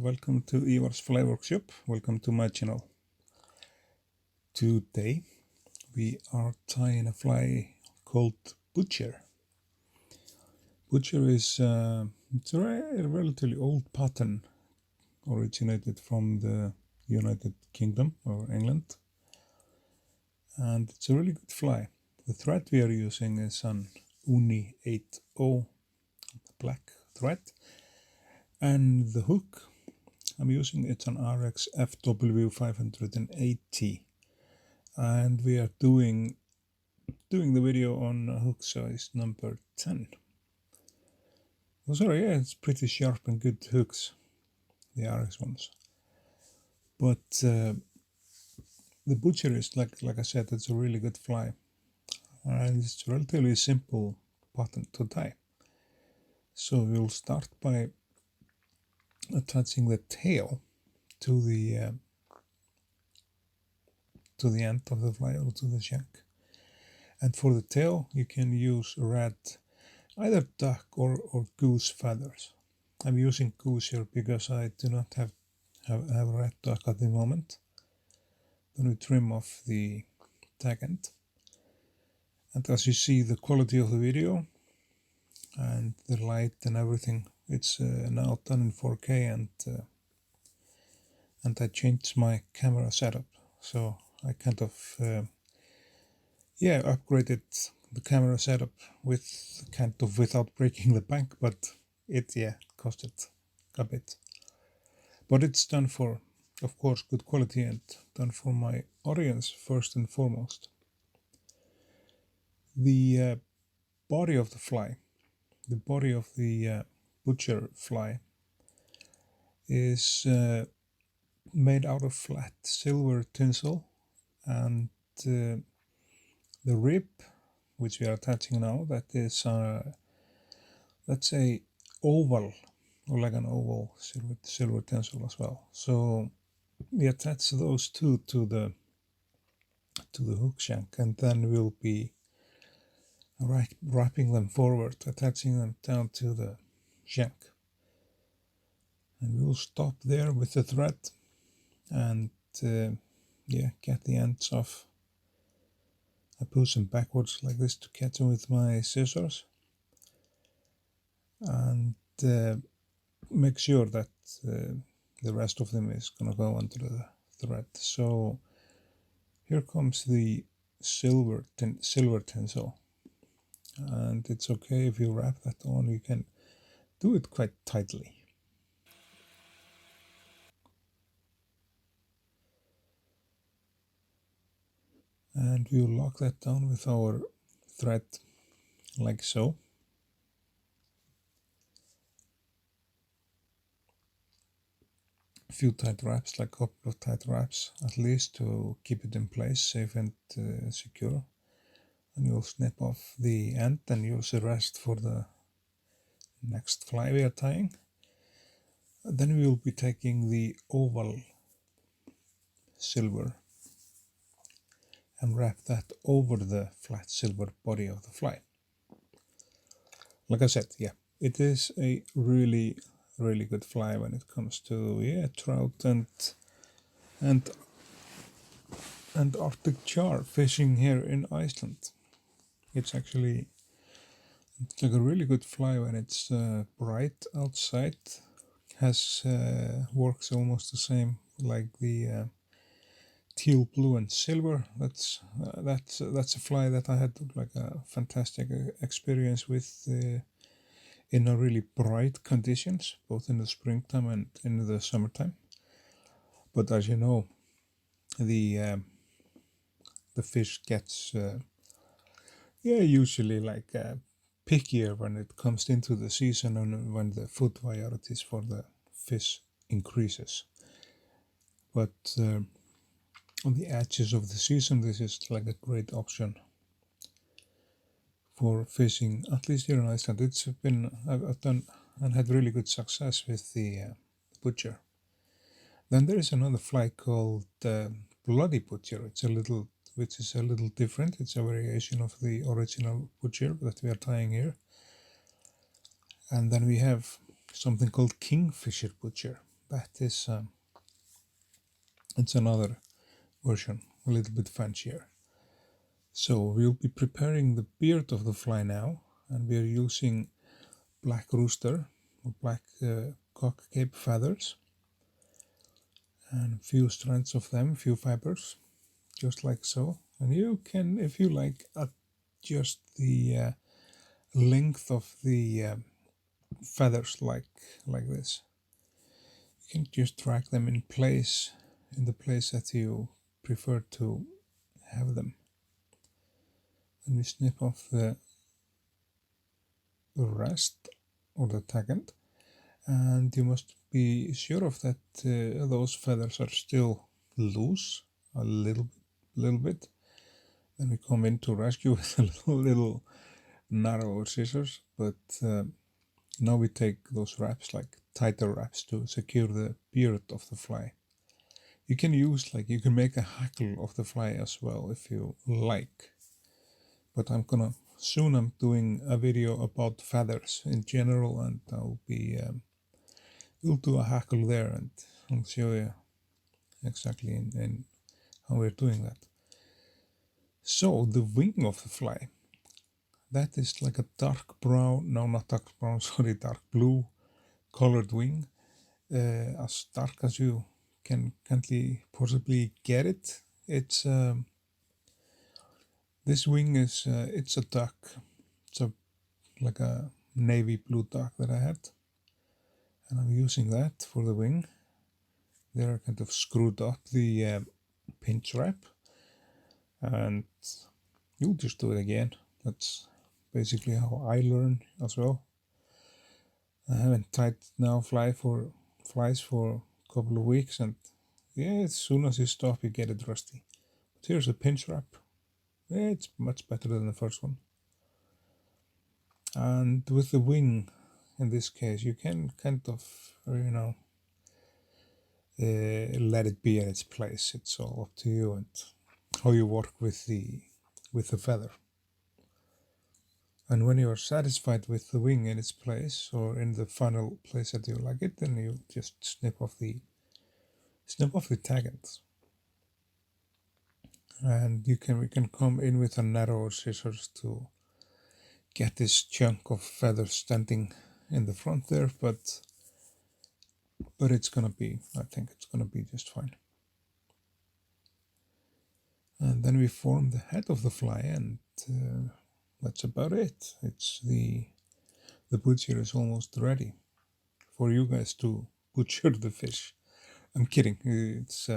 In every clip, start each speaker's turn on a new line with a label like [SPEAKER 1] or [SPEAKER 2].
[SPEAKER 1] welcome to Ívar's Fly Workshop. Welcome to my channel. Today we are tying a fly called Butcher. Butcher is it's a relatively old pattern, originated from the United Kingdom or England, and it's a really good fly. The thread we are using is an Uni 8.0 black thread, and the hook I'm using it's an Ahrex FW 580, and we are doing the video on hook size number 10. Oh, sorry, yeah, it's pretty sharp and good hooks, the Ahrex ones. But the Butcher is like I said, it's a really good fly, and it's relatively simple pattern to tie. So we'll start by attaching the tail to the end of the fly or to the shank. And for the tail, you can use red, either duck or goose feathers. I'm using goose here because I do not have red duck at the moment. Then we trim off the tag end. And as you see, the quality of the video and the light and everything, it's now done in 4K, and I changed my camera setup. So I kind of upgraded the camera setup without breaking the bank, but it costed a bit. But it's done for, of course, good quality and done for my audience first and foremost. The body of the fly, the body of the Butcher fly is made out of flat silver tinsel, and the rib, which we are attaching now, that is let's say oval, or like an oval silver tinsel as well. So we attach those two to the hook shank, and then we'll be wrapping them forward, attaching them down to the shank. And we'll stop there with the thread and get the ends off. I push them backwards like this to catch them with my scissors, and make sure that the rest of them is gonna go under the thread. So here comes the silver tinsel, and it's okay if you wrap that on. You can do it quite tightly. And we'll lock that down with our thread like so. A few tight wraps, like a couple of tight wraps at least, to keep it in place, safe and secure. And you'll snip off the end and use the rest for the next fly we are tying. And then we will be taking the oval silver and wrap that over the flat silver body of the fly. Like I said, it is a really good fly when it comes to trout and Arctic char fishing here in Iceland. It's like a really good fly when it's bright outside. Works almost the same like the teal, blue, and silver. That's a fly that I had like a fantastic experience with in a really bright conditions, both in the springtime and in the summertime. But as you know, the fish gets usually like pickier when it comes into the season and when the food varieties for the fish increases. But on the edges of the season, this is like a great option for fishing, at least here in Iceland. I've done and had really good success with the Butcher. Then there is another fly called Bloody Butcher. Which is a little different. It's a variation of the original Butcher that we are tying here. And then we have something called Kingfisher Butcher. that is it's another version, a little bit fancier. So we'll be preparing the beard of the fly now, and we are using black rooster or black cock cape feathers, and a few strands of them, few fibers, just like so. And you can, if you like, adjust the length of the feathers like this. You can just drag them in place, in the place that you prefer to have them. And we snip off the rest or the tag end, and you must be sure of that those feathers are still loose a little bit. Then we come in to rescue with a little narrower scissors, but now we take those wraps, like tighter wraps, to secure the beard of the fly. You can use, like, you can make a hackle of the fly as well if you like, but I'm doing a video about feathers in general, and I'll be we'll do a hackle there, and I'll show you exactly in how we're doing that. So the wing of the fly, that is like a dark brown, no, not dark brown, sorry, dark blue colored wing, as dark as you can possibly get it. It's this wing is it's a duck. It's like a navy blue duck that I had, and I'm using that for the wing. There I kind of screwed up the pinch wrap, and you'll just do it again. That's basically how I learn as well. I haven't tried now flies for a couple of weeks, and yeah, as soon as you stop you get it rusty. But here's a pinch wrap. Yeah, it's much better than the first one. And with the wing, in this case, you can kind of, let it be in its place. It's all up to you and how you work with the feather. And when you are satisfied with the wing in its place, or in the final place that you like it, then you just snip off the tag ends. And we can come in with a narrower scissors to get this chunk of feather standing in the front there, but it's gonna be, I think it's gonna be just fine. And then we form the head of the fly, and that's about it. It's the butcher is almost ready for you guys to butcher the fish. I'm kidding. It's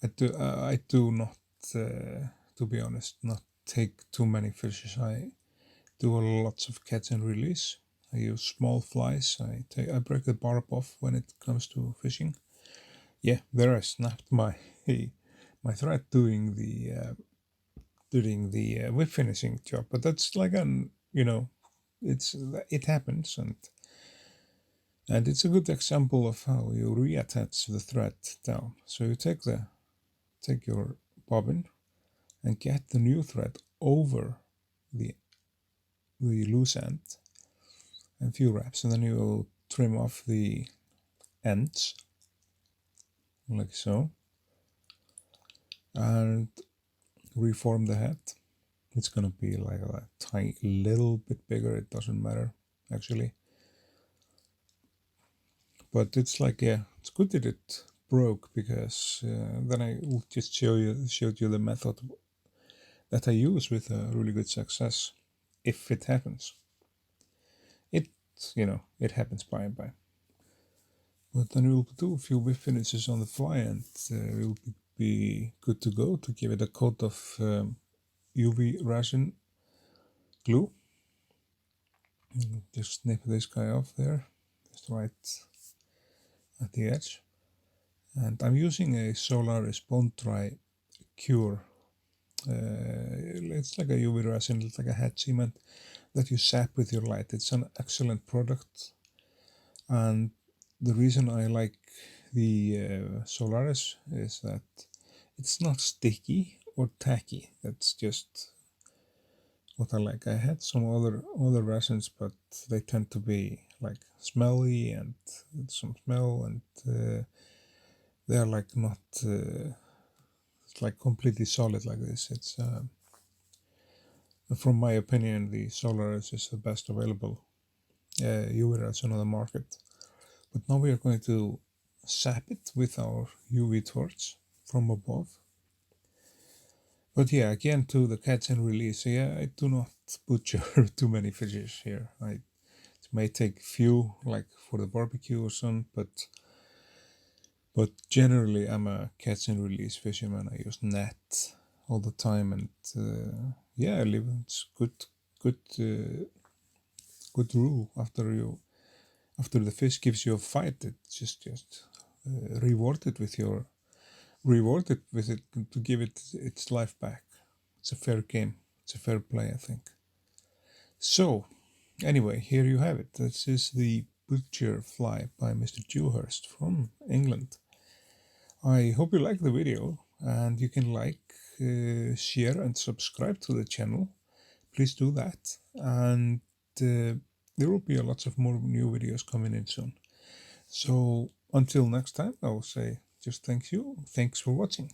[SPEAKER 1] I do not, to be honest, not take too many fishes. I do lots of catch and release. I use small flies. I break the barb off when it comes to fishing. Yeah, there I snapped my thread doing the whip finishing job. But that's like it happens, and it's a good example of how you reattach the thread down. So you take your bobbin and get the new thread over the loose end and few wraps, and then you trim off the ends like so and reform the head. It's gonna be like a tiny little bit bigger, it doesn't matter actually, but it's like, yeah, it's good that it broke, because then I will just showed you the method that I use with really good success. If it happens, it happens by and by. But then we'll do a few whip finishes on the fly, and we'll be good to go to give it a coat of UV resin glue. Just snip this guy off there, just right at the edge. And I'm using a Solarez bone dry cure. It's like a UV resin, it's like a head cement that you sap with your light. It's an excellent product, and the reason I like the Solarez is that it's not sticky or tacky. That's just what I like. I had some other resins, but they tend to be like smelly and some smell, and they are like not it's like completely solid like this. It's from my opinion, the Solarez is the best available Jewhurst on the market. But now we are going to sap it with our UV torch from above. But yeah, again to the catch and release. Yeah, I do not butcher too many fishes here. It may take few, like for the barbecue or some, but generally I'm a catch and release fisherman. I use net all the time, and yeah, I live. It's good, good rule. After the fish gives you a fight, it's just rewarded with it to give it its life back. It's a fair game. It's a fair play, I think. So, anyway, here you have it. This is the butcher fly by Mr. Jewhurst from England. I hope you like the video, and you can like, share, and subscribe to the channel. Please do that, and there will be lots of more new videos coming in soon. So until next time, I will say just thank you. Thanks for watching.